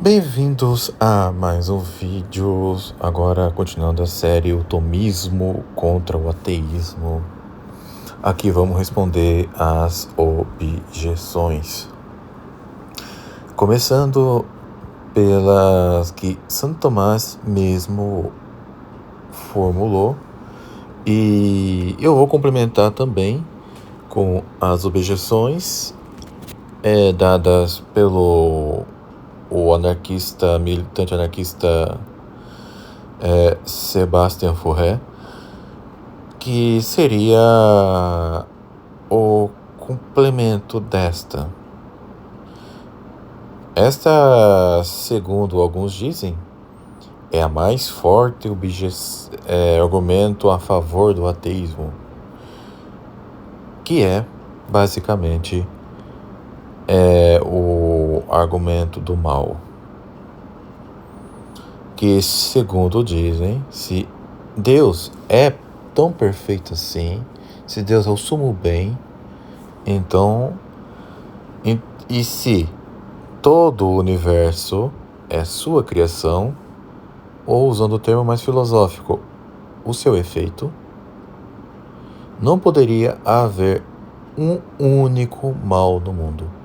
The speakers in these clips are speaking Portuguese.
Bem-vindos a mais um vídeo, agora continuando a série O Tomismo contra o Ateísmo. Aqui vamos responder as objeções. Começando pelas que Santo Tomás mesmo formulou, e eu vou complementar também com as objeções dadas pelo militante anarquista Sebastian Forré, que seria o complemento desta. Esta, segundo alguns dizem, é a mais forte argumento a favor do ateísmo, que é basicamente o argumento do mal. Que, segundo dizem, se Deus é tão perfeito assim, se Deus é o sumo bem, então, e se todo o universo é sua criação, ou usando o termo mais filosófico, o seu efeito, não poderia haver um único mal no mundo.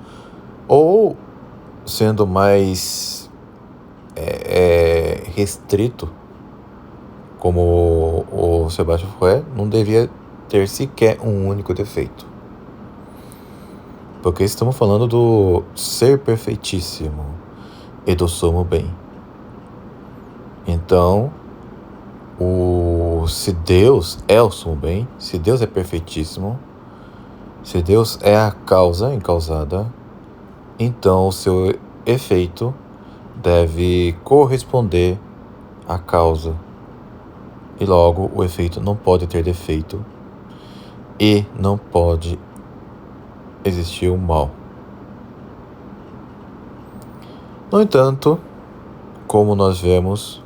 Ou, sendo mais restrito, como o Sebastian Forré, não devia ter sequer um único defeito. Porque estamos falando do ser perfeitíssimo e do sumo bem. Então, se Deus é o sumo bem, se Deus é perfeitíssimo, se Deus é a causa encausada, então o seu efeito deve corresponder à causa. E logo o efeito não pode ter defeito e não pode existir o mal. No entanto, como nós vemos,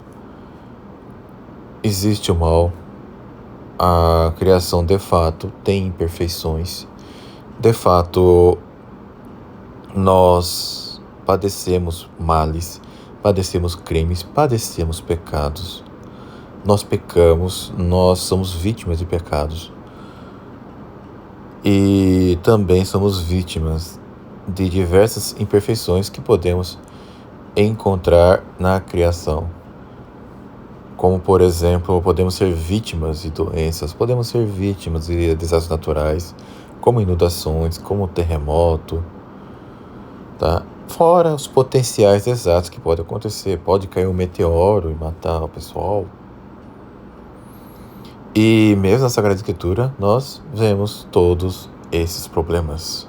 existe o mal. A criação de fato tem imperfeições. De fato, nós padecemos males, padecemos crimes, padecemos pecados. Nós pecamos, nós somos vítimas de pecados. E também somos vítimas de diversas imperfeições que podemos encontrar na criação. Como, por exemplo, podemos ser vítimas de doenças, podemos ser vítimas de desastres naturais, como inundações, como terremoto, tá? Fora os potenciais desastres que podem acontecer. Pode cair um meteoro e matar o pessoal. E mesmo na Sagrada Escritura, nós vemos todos esses problemas.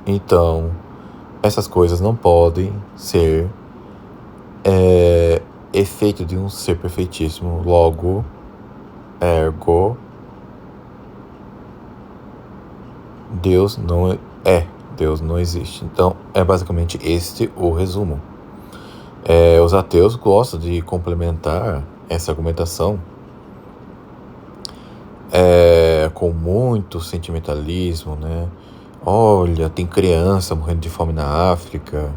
Então, essas coisas não podem ser efeito de um ser perfeitíssimo. Logo, ergo, Deus não existe. Então, é basicamente este o resumo. Os ateus gostam de complementar essa argumentação com muito sentimentalismo, né? Olha, tem criança morrendo de fome na África,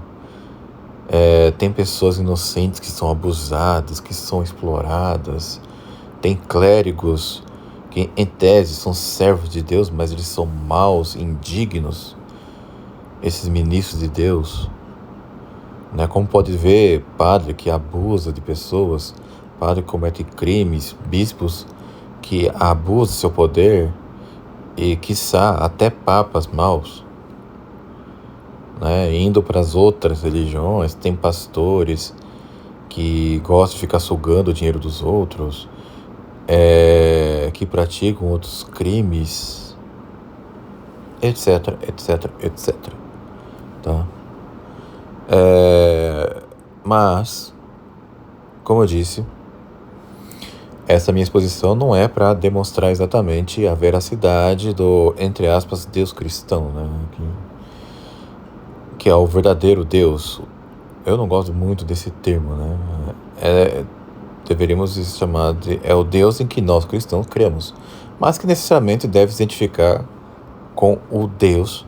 tem pessoas inocentes que são abusadas, que são exploradas, tem clérigos que, em tese, são servos de Deus, mas eles são maus, indignos, esses ministros de Deus, né? Como pode ver, padre que abusa de pessoas, padre que comete crimes, bispos que abusam do seu poder e, quiçá, até papas maus, né? Indo para as outras religiões, tem pastores que gostam de ficar sugando o dinheiro dos outros, que praticam outros crimes, etc, etc, etc, tá? Mas, como eu disse, essa minha exposição não é para demonstrar exatamente a veracidade do, entre aspas, Deus cristão, né? Que é o verdadeiro Deus. Eu não gosto muito desse termo, né? Deveríamos chamar de o Deus em que nós cristãos cremos, mas que necessariamente deve se identificar com o Deus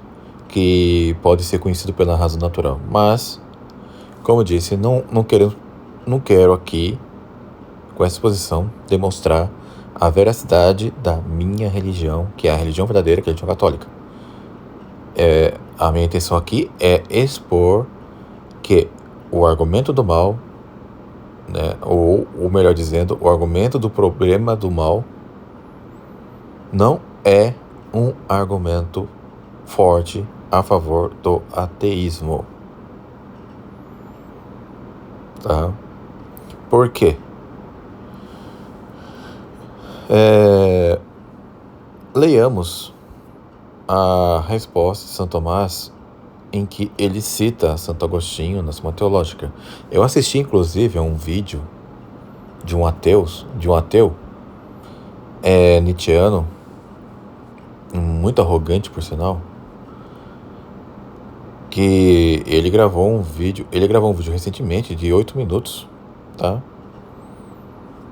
que pode ser conhecido pela razão natural. Mas, como eu disse, não quero aqui, com essa exposição, demonstrar a veracidade da minha religião, que é a religião verdadeira, que é a religião católica. A minha intenção aqui é expor que o argumento do mal, né, ou melhor dizendo, o argumento do problema do mal não é um argumento forte a favor do ateísmo. Tá? Por quê? Leiamos a resposta de Santo Tomás, em que ele cita Santo Agostinho na Suma Teológica. Eu assisti, inclusive, a um vídeo de um ateu, nietzscheano, muito arrogante, por sinal, que ele gravou um vídeo recentemente de 8 minutos, tá?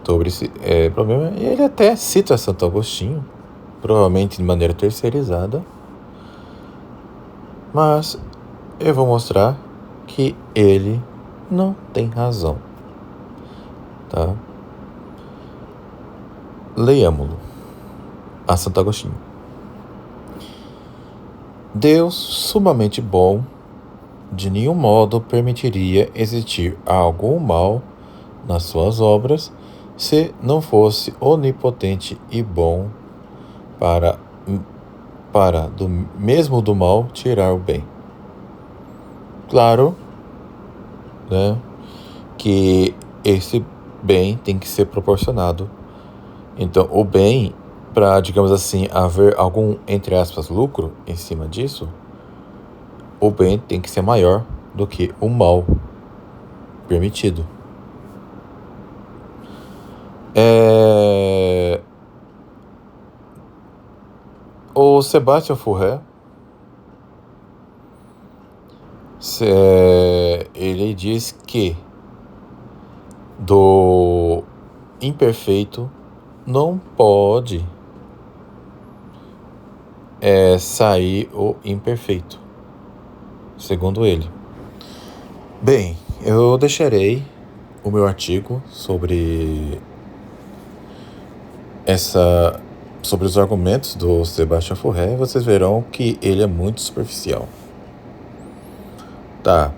Sobre esse problema. E ele até cita Santo Agostinho, provavelmente de maneira terceirizada, mas eu vou mostrar que ele não tem razão, tá? Leiamo-lo a Santo Agostinho. Deus, sumamente bom, de nenhum modo permitiria existir algo mal nas suas obras se não fosse onipotente e bom para do mesmo do mal tirar o bem. Claro, né, que esse bem tem que ser proporcionado. Então, o bem, para, digamos assim, haver algum, entre aspas, lucro em cima disso, o bem tem que ser maior do que o mal permitido. O Sebastião Furré, ele diz que do imperfeito não pode sair o imperfeito, segundo ele. Bem, eu deixarei o meu artigo sobre os argumentos do Sebastião Furré. Vocês verão que ele é muito superficial. Tá,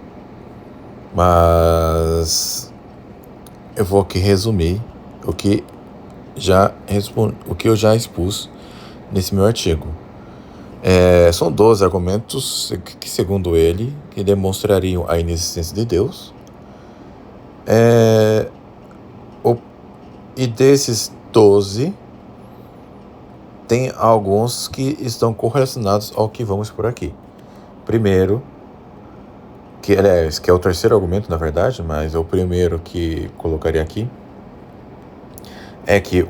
mas eu vou aqui resumir o que eu já expus nesse meu artigo. São 12 argumentos que, segundo ele, que demonstrariam a inexistência de Deus. E desses 12, tem alguns que estão correlacionados ao que vamos por aqui. Primeiro, que é o terceiro argumento, na verdade, mas é o primeiro que colocaria aqui, é que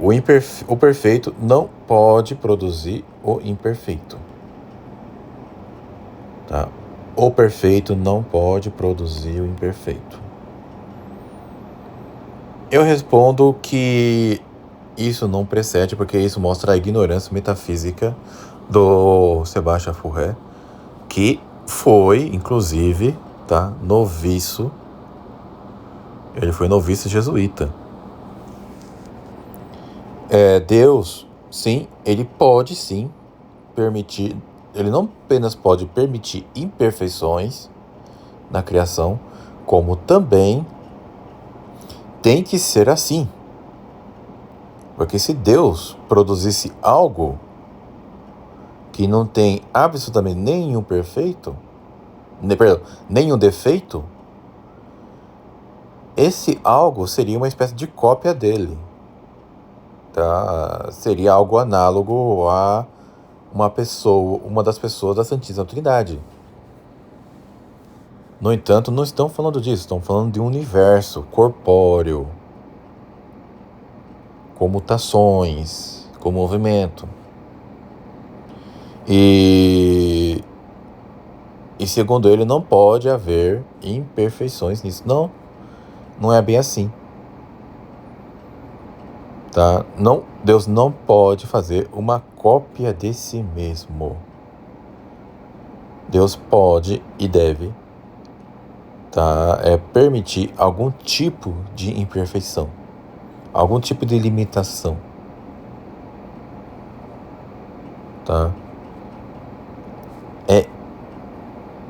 o perfeito não pode produzir o imperfeito. Tá? O perfeito não pode produzir o imperfeito. Eu respondo que isso não precede, porque isso mostra a ignorância metafísica do Sebastião Furré, que foi, inclusive, noviço. Ele foi noviço jesuíta. Deus, sim, ele pode sim permitir. Ele não apenas pode permitir imperfeições na criação, como também tem que ser assim. Porque se Deus produzisse algo que não tem absolutamente nenhum defeito, esse algo seria uma espécie de cópia dele. Tá? Seria algo análogo a uma das pessoas da Santíssima Trindade. No entanto, não estão falando disso, estão falando de um universo corpóreo, com mutações, com movimento. E segundo ele, não pode haver imperfeições nisso. Não é bem assim. Tá? Deus não pode fazer uma cópia de si mesmo. Deus pode e deve, tá, permitir algum tipo de imperfeição, algum tipo de limitação, tá?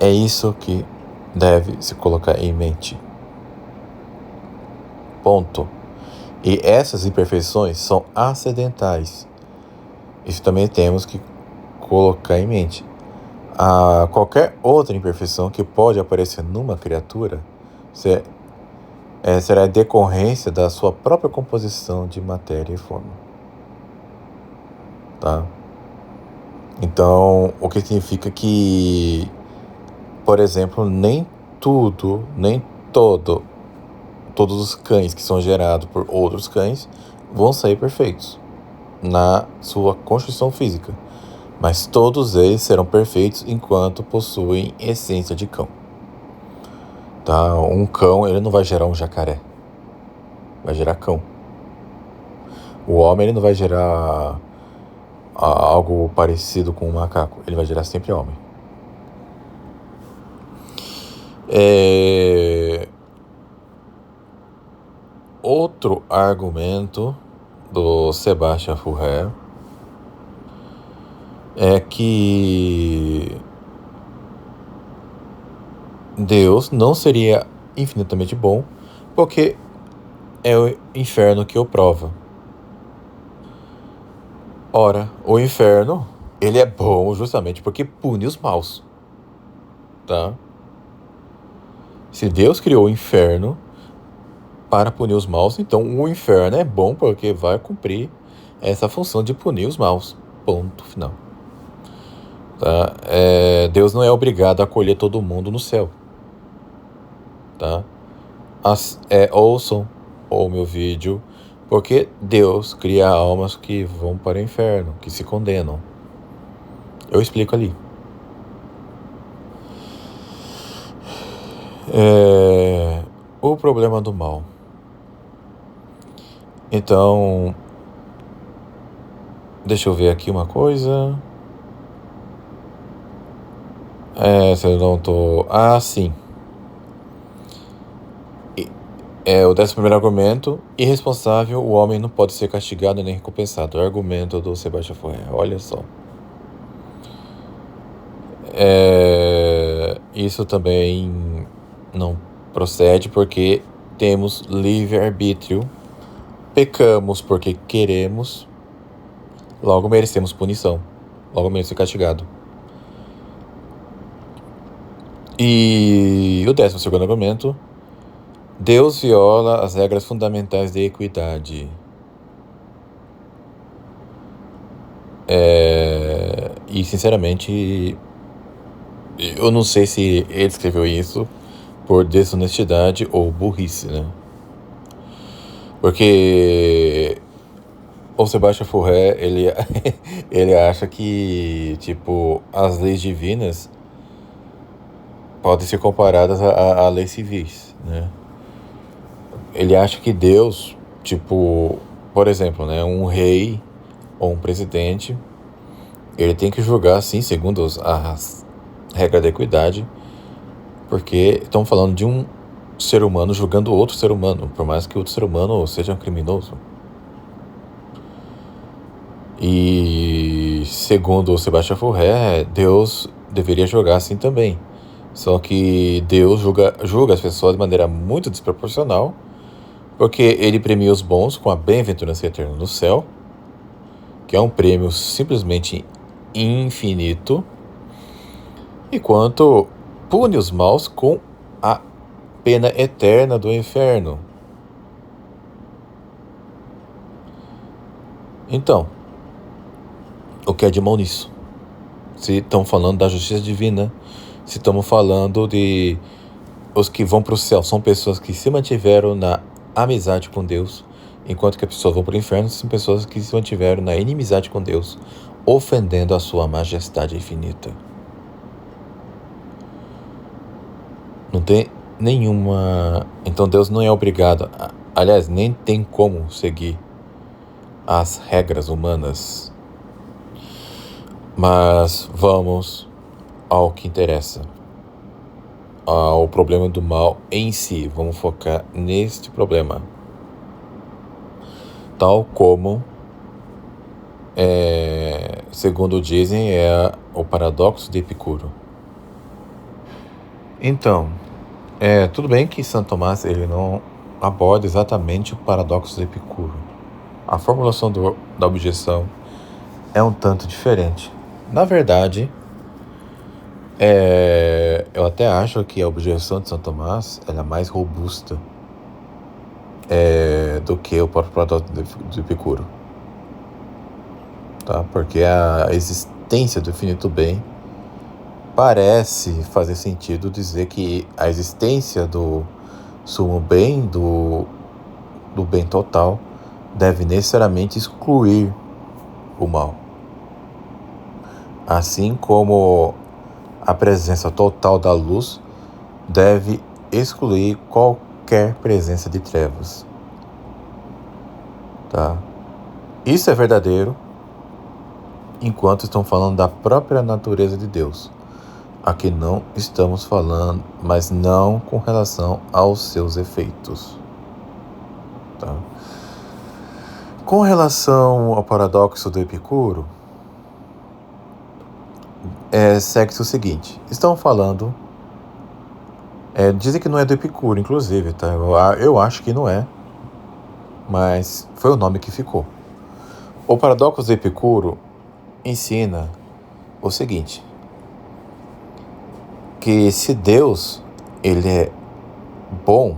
É isso que deve se colocar em mente. Ponto. E essas imperfeições são acidentais. Isso também temos que colocar em mente. Qualquer outra imperfeição que pode aparecer numa criatura será decorrência da sua própria composição de matéria e forma. Tá? Então, o que significa que, por exemplo, nem todos os cães que são gerados por outros cães vão sair perfeitos na sua constituição física, mas todos eles serão perfeitos enquanto possuem essência de cão. Tá? Um cão, ele não vai gerar um jacaré, vai gerar cão. O homem, ele não vai gerar algo parecido com um macaco, ele vai gerar sempre homem. Outro argumento do Sebastian Furrer é que Deus não seria infinitamente bom porque é o inferno que o prova. Ora, o inferno, ele é bom justamente porque pune os maus, tá? Se Deus criou o inferno para punir os maus, então o inferno é bom porque vai cumprir essa função de punir os maus. Ponto final. Tá? Deus não é obrigado a acolher todo mundo no céu. Tá? Ouçam o meu vídeo, porque Deus cria almas que vão para o inferno, que se condenam. Eu explico ali. O problema do mal. Então, deixa eu ver aqui uma coisa. Se eu não tô... sim. O 11º argumento: irresponsável, o homem não pode ser castigado nem recompensado. O argumento do Sebastian Furrer. Olha só. Isso também não procede porque temos livre-arbítrio. Pecamos porque queremos, logo merecemos punição, logo merecemos ser castigado. E o 12º argumento: Deus viola as regras fundamentais de equidade. E sinceramente, eu não sei se ele escreveu isso por desonestidade ou burrice, né? Porque o Sebastian Furrer, ele acha que, tipo, as leis divinas podem ser comparadas a leis civis, né? Ele acha que Deus, tipo, por exemplo, né, um rei ou um presidente, ele tem que julgar, sim, segundo as regras da equidade, porque estão falando de um ser humano julgando outro ser humano, por mais que outro ser humano seja um criminoso. E segundo o Sebastian Furrer, Deus deveria julgar assim também. Só que Deus julga as pessoas de maneira muito desproporcional, porque ele premia os bons com a bem-aventurança eterna no céu, que é um prêmio simplesmente infinito, enquanto pune os maus com a pena eterna do inferno. Então, o que é de mal nisso? Se estão falando da justiça divina, se estamos falando de os que vão para o céu, são pessoas que se mantiveram na amizade com Deus, enquanto que as pessoas vão para o inferno são pessoas que se mantiveram na inimizade com Deus, ofendendo a sua majestade infinita. Não tem nenhuma... Então Deus não é obrigado, aliás, nem tem como seguir as regras humanas. Mas vamos ao que interessa, ao problema do mal em si. Vamos focar neste problema. Tal como, segundo dizem, é o paradoxo de Epicuro. Então, tudo bem que Santo Tomás ele não aborda exatamente o paradoxo de Epicuro. A formulação da objeção é um tanto diferente. Na verdade, eu até acho que a objeção de Santo Tomás ela é mais robusta do que o próprio paradoxo de Epicuro. Tá? Porque a existência do infinito bem parece fazer sentido dizer que a existência do sumo bem, do bem total, deve necessariamente excluir o mal. Assim como a presença total da luz deve excluir qualquer presença de trevas. Tá? Isso é verdadeiro enquanto estão falando da própria natureza de Deus. Aqui não estamos falando, mas não com relação aos seus efeitos. Tá? Com relação ao paradoxo do Epicuro, segue-se o seguinte. Estão falando... dizem que não é do Epicuro, inclusive. Tá? Eu acho que não é. Mas foi o nome que ficou. O paradoxo do Epicuro ensina o seguinte. Que se Deus ele é bom,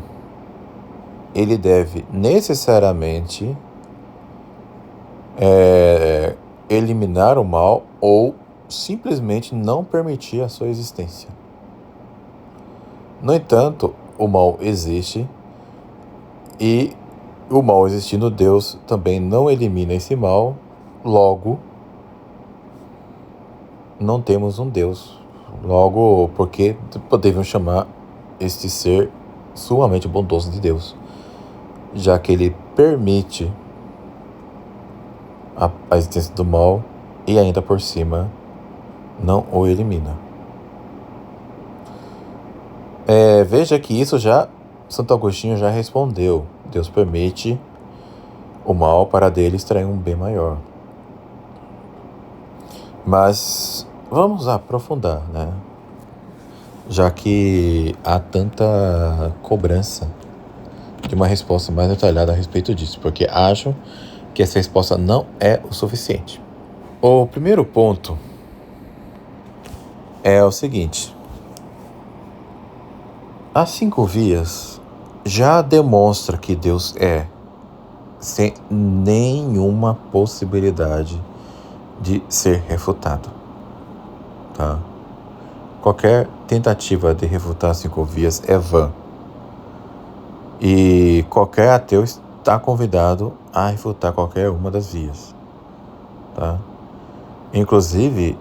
ele deve necessariamente eliminar o mal ou simplesmente não permitir a sua existência. No entanto, o mal existe e o mal existindo, Deus também não elimina esse mal, logo não temos um Deus. Logo, porque podemos chamar este ser sumamente bondoso de Deus, já que ele permite a existência do mal e ainda por cima não o elimina. Veja que isso já Santo Agostinho já respondeu. Deus permite o mal para dele extrair um bem maior. Mas vamos aprofundar, né? Já que há tanta cobrança de uma resposta mais detalhada a respeito disso, porque acho que essa resposta não é o suficiente. O primeiro ponto é o seguinte: as 5 vias já demonstra que Deus é, sem nenhuma possibilidade de ser refutado. Tá? Qualquer tentativa de refutar as 5 vias é vã. E qualquer ateu está convidado a refutar qualquer uma das vias. Tá? Inclusive,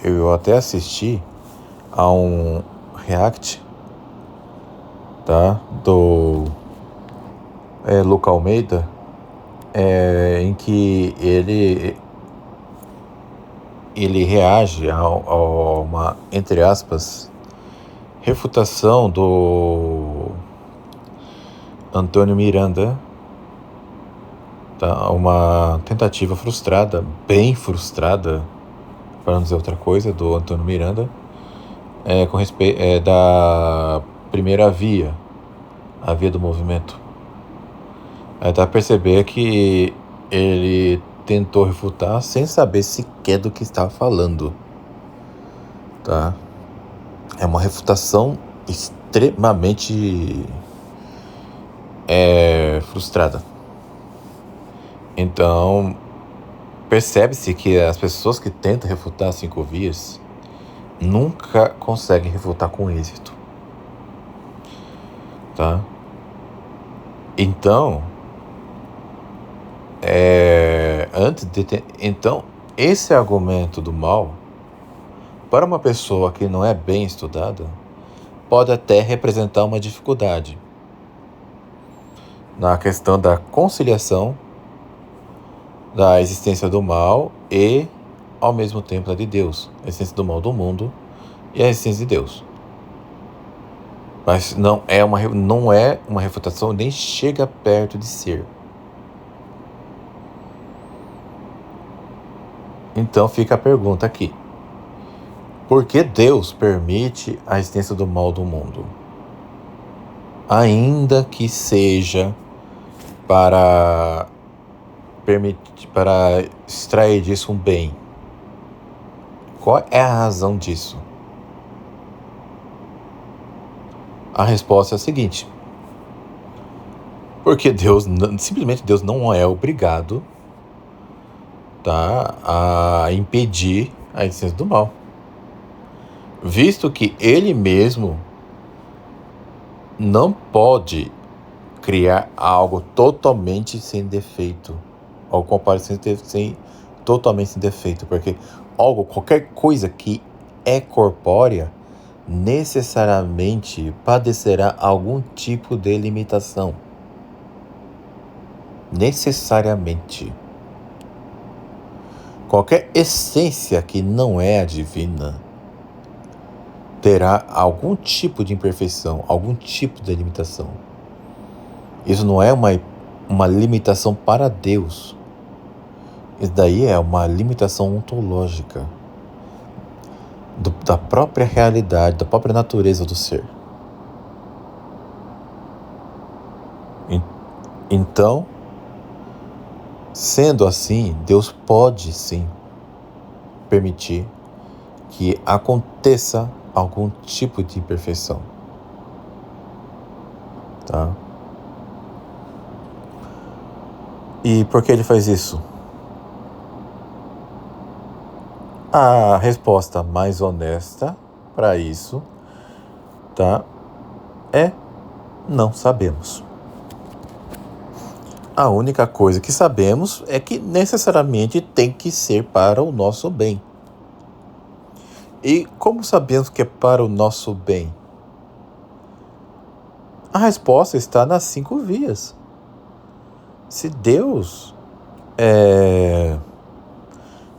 eu até assisti a um react, tá? Do Luca Almeida, em que ele reage a uma, entre aspas, refutação do Antônio Miranda, tá? Uma tentativa frustrada, bem frustrada, para não dizer outra coisa, do Antônio Miranda, com respeito da primeira via, a via do movimento. Dá a perceber que ele tentou refutar sem saber sequer do que estava falando. Tá? É uma refutação extremamente frustrada. Então, percebe-se que as pessoas que tentam refutar as 5 vias nunca conseguem refutar com êxito. Tá? Então, então, esse argumento do mal, para uma pessoa que não é bem estudada, pode até representar uma dificuldade na questão da conciliação da existência do mal e ao mesmo tempo é de Deus. A essência do mal do mundo e a essência de Deus. Mas não é uma refutação, nem chega perto de ser. Então fica a pergunta aqui. Por que Deus permite a existência do mal do mundo? Ainda que seja para extrair disso um bem. Qual é a razão disso? A resposta é a seguinte. Porque simplesmente Deus não é obrigado, tá, a impedir a existência do mal. Visto que Ele mesmo não pode criar algo totalmente sem defeito. Ao comparar totalmente sem defeito. Porque qualquer coisa que é corpórea, necessariamente padecerá algum tipo de limitação. Necessariamente. Qualquer essência que não é a divina terá algum tipo de imperfeição, algum tipo de limitação. Isso não é uma limitação para Deus. Isso daí é uma limitação ontológica da própria realidade, da própria natureza do ser. Então, sendo assim, Deus pode sim permitir que aconteça algum tipo de imperfeição. Tá? E por que ele faz isso? A resposta mais honesta para isso, tá, é não sabemos. A única coisa que sabemos é que necessariamente tem que ser para o nosso bem. E como sabemos que é para o nosso bem? A resposta está nas 5 vias. Se Deus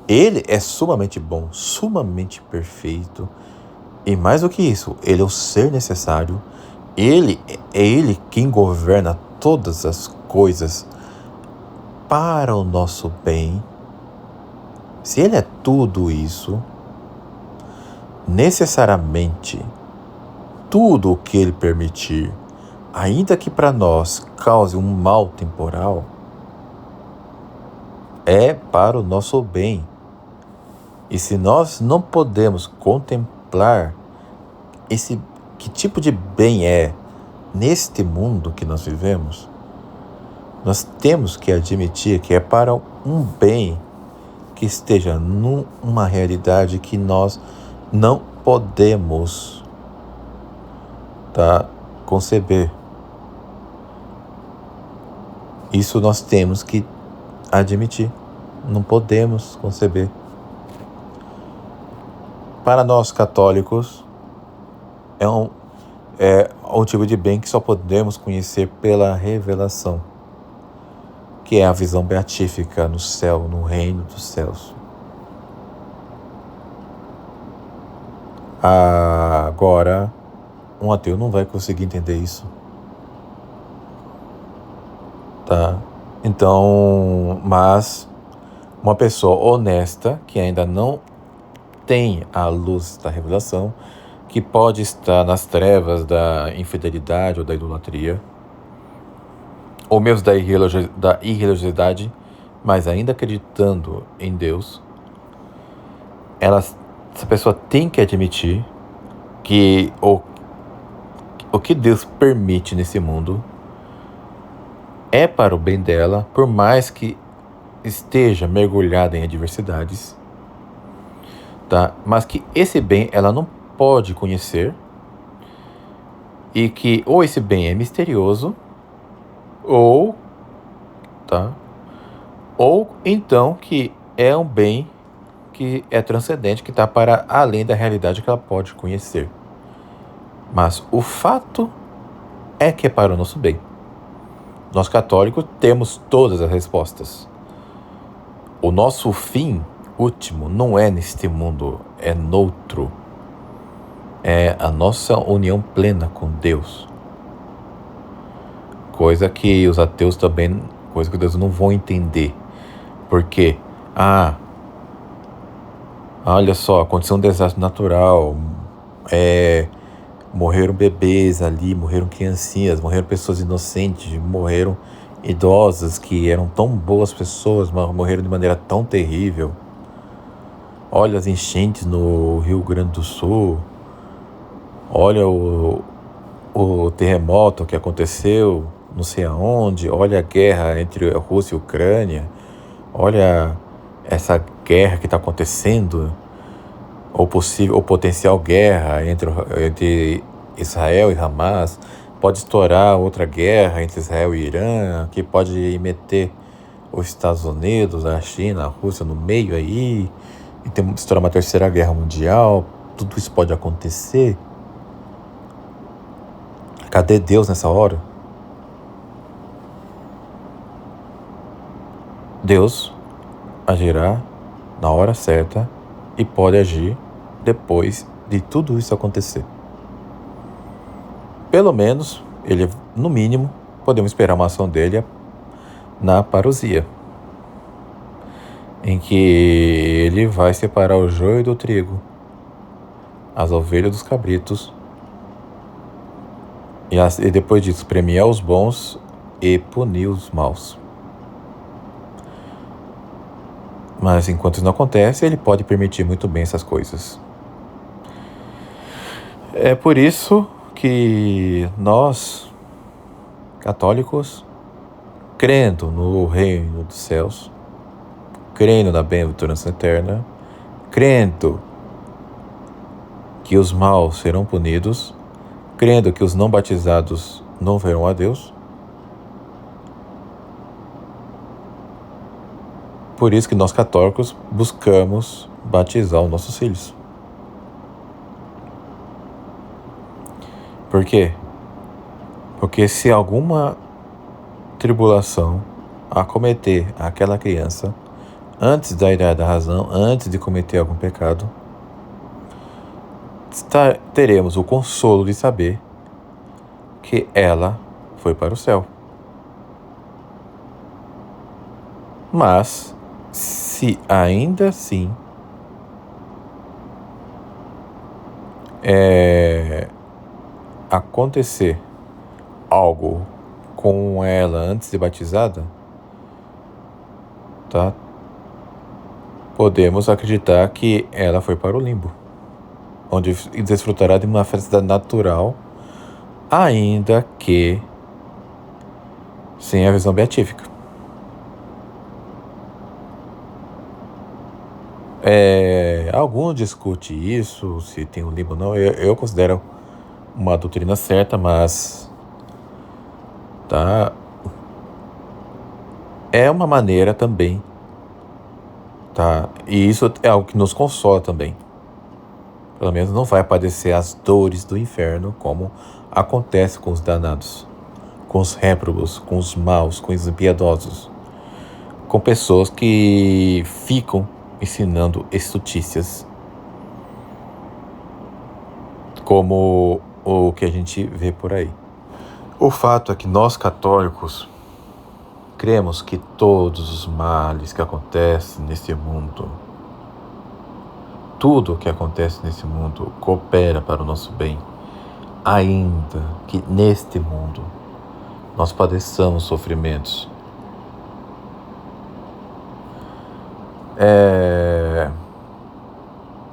Ele é sumamente bom, sumamente perfeito. E mais do que isso, Ele é o ser necessário. É Ele quem governa todas as coisas para o nosso bem. Se Ele é tudo isso, necessariamente, tudo o que Ele permitir, ainda que para nós cause um mal temporal, é para o nosso bem. E se nós não podemos contemplar que tipo de bem é neste mundo que nós vivemos, nós temos que admitir que é para um bem que esteja numa realidade que nós não podemos, tá, conceber. Isso nós temos que admitir. Não podemos conceber. Para nós católicos, é um tipo de bem que só podemos conhecer pela revelação, que é a visão beatífica no céu, no reino dos céus. Agora, um ateu não vai conseguir entender isso. Tá? Então, mas uma pessoa honesta, que ainda não tem a luz da revelação, que pode estar nas trevas da infidelidade ou da idolatria, ou mesmo da irreligiosidade, mas ainda acreditando em Deus, essa pessoa tem que admitir que o que Deus permite nesse mundo é para o bem dela, por mais que esteja mergulhada em adversidades, tá? Mas que esse bem ela não pode conhecer, e que ou esse bem é misterioso, ou então que é um bem que é transcendente, que está para além da realidade que ela pode conhecer. Mas o fato é que é para o nosso bem. Nós católicos temos todas as respostas. O nosso fim, último não é neste mundo, é noutro. É a nossa união plena com Deus. Coisa que os ateus também, coisa que Deus não vão entender. Porque, olha só, aconteceu um desastre natural, morreram bebês ali, morreram criancinhas, morreram pessoas inocentes, morreram idosas que eram tão boas pessoas, mas morreram de maneira tão terrível. Olha as enchentes no Rio Grande do Sul, olha o terremoto que aconteceu não sei aonde, olha a guerra entre a Rússia e a Ucrânia, olha essa guerra que está acontecendo, ou potencial guerra entre Israel e Hamas. Pode estourar outra guerra entre Israel e Irã, que pode meter os Estados Unidos, a China, a Rússia no meio aí, e estourar uma terceira guerra mundial. Tudo isso pode acontecer. Cadê Deus nessa hora? Deus agirá na hora certa e pode agir depois de tudo isso acontecer. Pelo menos, ele, no mínimo, podemos esperar uma ação dele na parousia, em que ele vai separar o joio do trigo, as ovelhas dos cabritos, e depois disso premiar os bons e punir os maus. Mas enquanto isso não acontece, ele pode permitir muito bem essas coisas. É por isso que nós, católicos, crendo no reino dos céus, crendo na bem-aventurança eterna, crendo que os maus serão punidos, crendo que os não batizados não verão a Deus, por isso que nós católicos buscamos batizar os nossos filhos. Por quê? Porque se alguma tribulação acometer aquela criança antes da idade da razão, antes de cometer algum pecado, teremos o consolo de saber que ela foi para o céu. Mas, se ainda assim acontecer algo com ela antes de batizada, tá? Podemos acreditar que ela foi para o limbo, onde desfrutará de uma felicidade natural, ainda que sem a visão beatífica. Alguns discutem isso, se tem um limbo ou não. Eu considero uma doutrina certa, mas tá, é uma maneira também, tá? E isso é algo que nos consola também. Pelo menos não vai padecer as dores do inferno como acontece com os danados, com os réprobos, com os maus, com os impiedosos, com pessoas que ficam ensinando estutícias, como o que a gente vê por aí. O fato é que nós católicos cremos que todos os males que acontecem nesse mundo, tudo o que acontece nesse mundo coopera para o nosso bem, ainda que neste mundo nós padeçamos sofrimentos.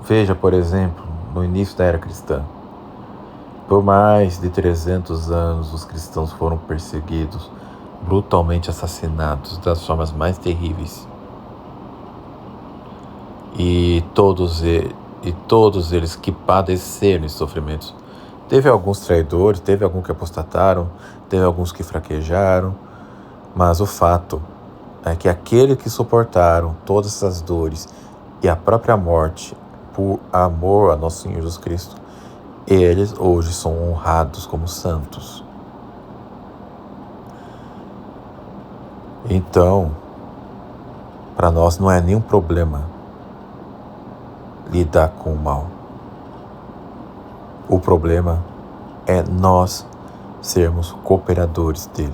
Veja, por exemplo, no início da era cristã, por mais de 300 anos os cristãos foram perseguidos, brutalmente assassinados das formas mais terríveis. E todos eles que padeceram esses sofrimentos. Teve alguns traidores, teve alguns que apostataram, teve alguns que fraquejaram, mas o fato é que aqueles que suportaram todas essas dores e a própria morte por amor a nosso Senhor Jesus Cristo, eles hoje são honrados como santos. Então, para nós não é nenhum problema lidar com o mal. O problema é nós sermos cooperadores dele.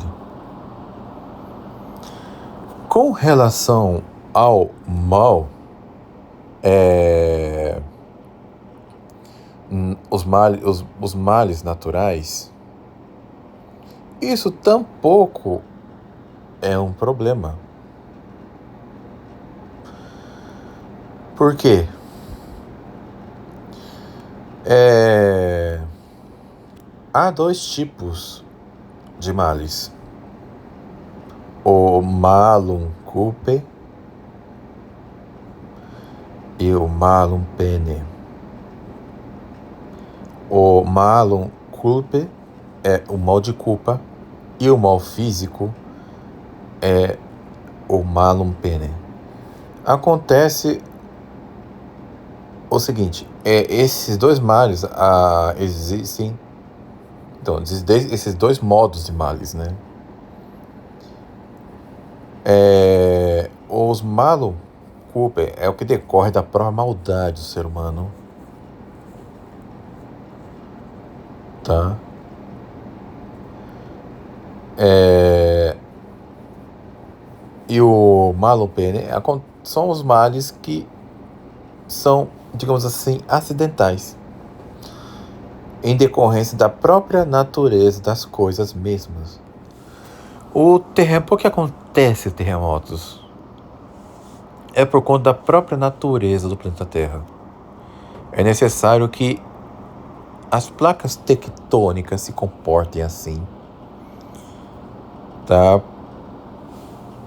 Com relação ao mal, os males naturais, isso tampouco é um problema. Por quê? Há dois tipos de males. O malum culpe e o malum pene. O malum culpe é o mal de culpa e o mal físico é o malum pene. Acontece o seguinte, esses dois males existem, então, esses dois modos de males, né? Os malum culpa é o que decorre da própria maldade do ser humano, tá? E o malum pene são os males que são, digamos assim, acidentais, em decorrência da própria natureza das coisas mesmas. Por que acontece terremotos? É por conta da própria natureza do planeta Terra. É necessário que as placas tectônicas se comportem assim, tá?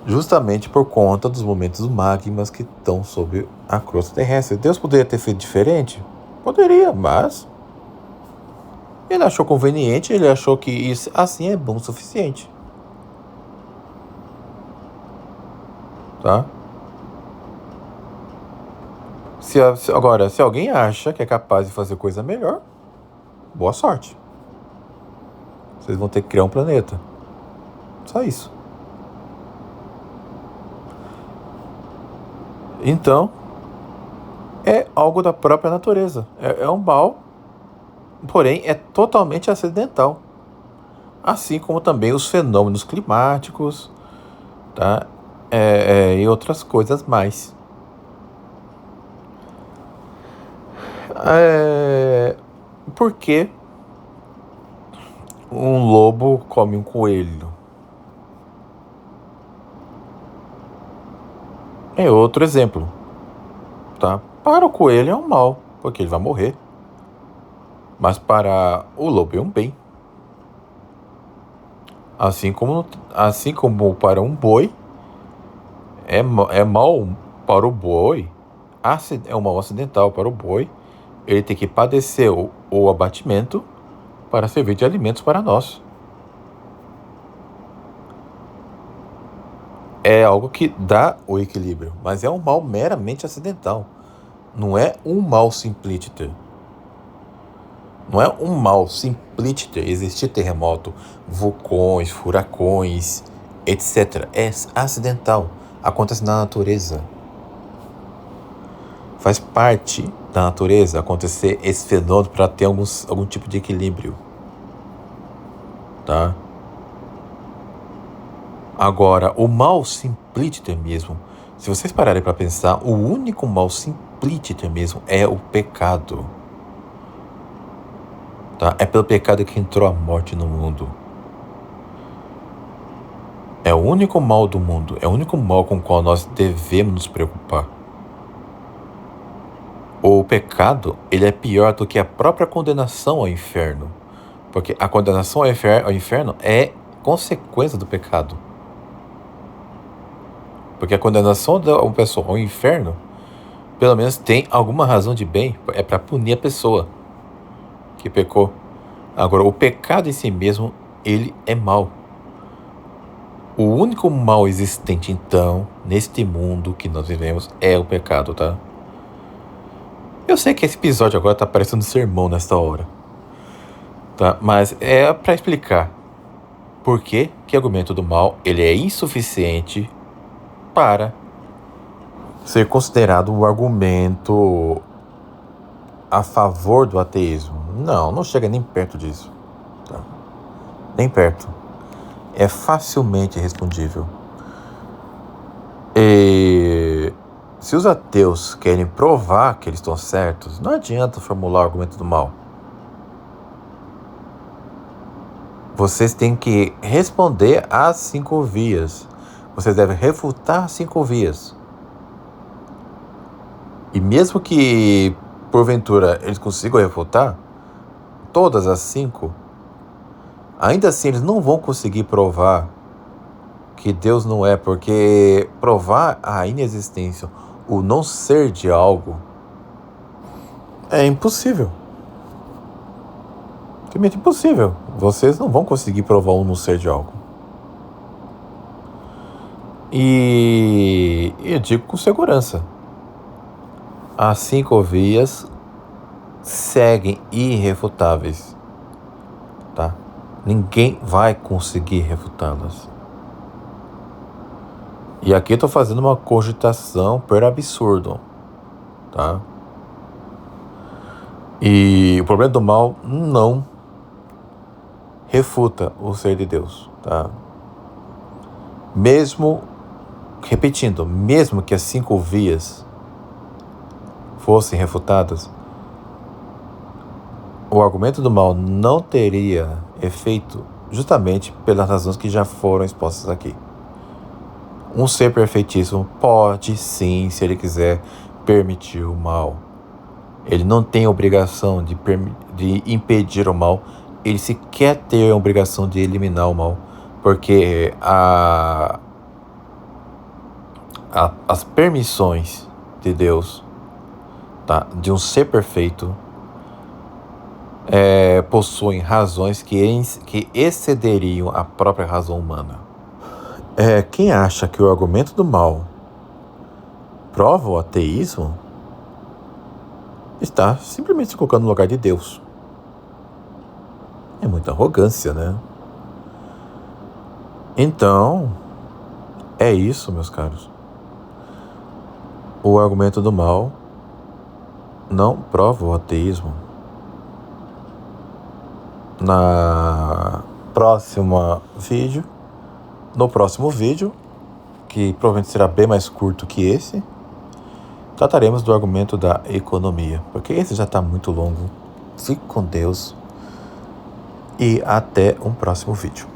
Justamente por conta dos momentos magmas que estão sobre a crosta terrestre. Deus poderia ter feito diferente? Poderia, mas ele achou conveniente, ele achou que isso assim é bom o suficiente. Tá? Agora, se alguém acha que é capaz de fazer coisa melhor, boa sorte. Vocês vão ter que criar um planeta. Só isso. Então, é algo da própria natureza. É um mal, porém é totalmente acidental. Assim como também os fenômenos climáticos, tá? E outras coisas mais. Por que um lobo come um coelho? É outro exemplo, tá? Para o coelho é um mal, porque ele vai morrer. Mas para o lobo é um bem. Assim como para um boi, é mal para o boi, é um mal acidental para o boi, ele tem que padecer o abatimento para servir de alimentos para nós. É algo que dá o equilíbrio, mas é um mal meramente acidental. Não é um mal simplícito. Não é um mal simplícito existir terremoto, vulcões, furacões, etc. É acidental. Acontece na natureza. Faz parte da natureza acontecer esse fenômeno para ter algum tipo de equilíbrio. Tá? Agora, o mal simplícito mesmo, se vocês pararem para pensar, o único mal simplícito mesmo é o pecado. Tá? É pelo pecado que entrou a morte no mundo. É o único mal do mundo. É o único mal com o qual nós devemos nos preocupar. O pecado, ele é pior do que a própria condenação ao inferno. Porque a condenação ao inferno é consequência do pecado. Porque a condenação da pessoa ao inferno, pelo menos tem alguma razão de bem, é para punir a pessoa que pecou. Agora, o pecado em si mesmo, ele é mau. O único mal existente, então, neste mundo que nós vivemos, é o pecado, tá? Eu sei que esse episódio agora tá parecendo um sermão nesta hora, tá? Mas é para explicar por que o argumento do mal, ele é insuficiente para ser considerado um argumento a favor do ateísmo. Não, não chega nem perto disso. Tá? Nem perto. É facilmente respondível. E se os ateus querem provar que eles estão certos, não adianta formular o argumento do mal. Vocês têm que responder às 5 vias. Vocês devem refutar as 5 vias. E mesmo que, porventura, eles consigam refutar todas as 5, ainda assim eles não vão conseguir provar que Deus não é, porque provar a inexistência, o não ser de algo, é impossível. Simplesmente impossível. Vocês não vão conseguir provar o não ser de algo. E eu digo com segurança. As 5 vias seguem irrefutáveis. Tá? Ninguém vai conseguir refutá-las. E aqui eu estou fazendo uma cogitação per absurdo, tá? E o problema do mal não refuta o ser de Deus, tá? Mesmo, repetindo, mesmo que as 5 vias fossem refutadas, o argumento do mal não teria efeito justamente pelas razões que já foram expostas aqui. Um ser perfeitíssimo pode sim, se ele quiser, permitir o mal. Ele não tem obrigação de impedir o mal. Ele sequer tem a obrigação de eliminar o mal. Porque as permissões de Deus, tá, de um ser perfeito, possuem razões que excederiam a própria razão humana. Quem acha que o argumento do mal prova o ateísmo está simplesmente se colocando no lugar de Deus. É muita arrogância, né? Então, é isso, meus caros. O argumento do mal não prova o ateísmo. No próximo vídeo, que provavelmente será bem mais curto que esse, trataremos do argumento da economia, porque esse já está muito longo. Fique com Deus e até um próximo vídeo.